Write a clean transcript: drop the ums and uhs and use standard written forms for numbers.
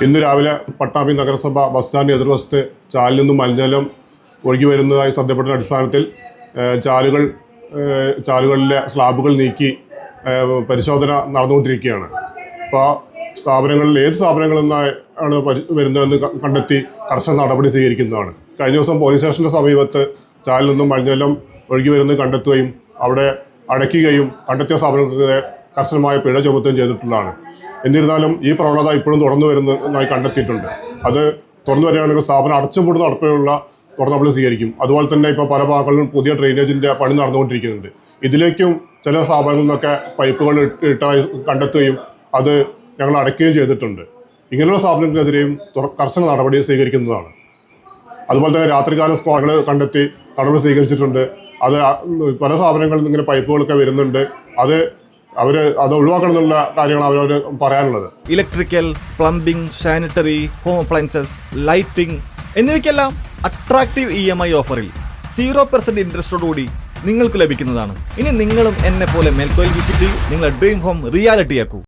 ഇന്ന് രാവിലെ പട്ടാമ്പി നഗരസഭ ബസ് സ്റ്റാൻഡ് എതിർവശത്ത് ചാലിൽ നിന്നും മലിനജലം ഒഴുകി വരുന്നതായി ശ്രദ്ധപ്പെട്ട അടിസ്ഥാനത്തിൽ ചാലുകളിലെ സ്ലാബുകൾ നീക്കി പരിശോധന നടന്നുകൊണ്ടിരിക്കുകയാണ്. അപ്പോൾ ഏത് സ്ഥാപനങ്ങളിൽ നിന്നാണ് വരുന്നതെന്ന് കണ്ടെത്തി കർശന നടപടി സ്വീകരിക്കുന്നതാണ്. കഴിഞ്ഞ ദിവസം പോലീസ് സ്റ്റേഷൻ്റെ സമീപത്ത് ചാലിൽ നിന്നും മലിനജലം ഒഴുകി വരുന്നത് കണ്ടെത്തുകയും അവിടെ അടയ്ക്കുകയും കണ്ടെത്തിയ സ്ഥാപനങ്ങൾക്ക് കർശനമായ പിഴ ചുമത്തുകയും ചെയ്തിട്ടുള്ളതാണ്. എന്നിരുന്നാലും ഈ പ്രവണത ഇപ്പോഴും തുടർന്നു വരുന്നതായി കണ്ടെത്തിയിട്ടുണ്ട്. അത് തുറന്നു വരികയാണെങ്കിൽ സ്ഥാപനം അടച്ചുപൂടുന്ന നടപ്പിലുള്ള നടപടി സ്വീകരിക്കും. അതുപോലെ തന്നെ ഇപ്പോൾ പല ഭാഗങ്ങളിലും പുതിയ ഡ്രെയിനേജിൻ്റെ പണി നടന്നുകൊണ്ടിരിക്കുന്നുണ്ട്. ഇതിലേക്കും ചില സ്ഥാപനങ്ങളിൽ നിന്നൊക്കെ പൈപ്പുകൾ ഇട്ടായി കണ്ടെത്തുകയും അത് ഞങ്ങൾ അടയ്ക്കുകയും ചെയ്തിട്ടുണ്ട്. ഇങ്ങനെയുള്ള സ്ഥാപനങ്ങൾക്കെതിരെയും കർശന നടപടി സ്വീകരിക്കുന്നതാണ്. അതുപോലെ തന്നെ രാത്രികാല സ്ക്വാഡുകൾ കണ്ടെത്തി നടപടി സ്വീകരിച്ചിട്ടുണ്ട്. അത് പല സ്ഥാപനങ്ങളിൽ നിന്ന് ഇങ്ങനെ പൈപ്പുകളൊക്കെ വരുന്നുണ്ട്. അത് ഒഴിവാക്കണം എന്നുള്ള കാര്യങ്ങൾ അവരവർ പറയാനുള്ളത്. Electrical, plumbing, sanitary, home appliances, lighting എന്നിവയ്ക്കെല്ലാം അട്രാക്റ്റീവ് EMI ഓഫറിൽ 0% ഇൻട്രസ്റ്റോടുകൂടി നിങ്ങൾക്ക് ലഭിക്കുന്നതാണ്. ഇനി നിങ്ങളും എന്നെ പോലെ മേൽക്കോയിൽ വിസിറ്റ് നിങ്ങളുടെ ഡ്രീം ഹോം റിയാലിറ്റിയാക്കൂ.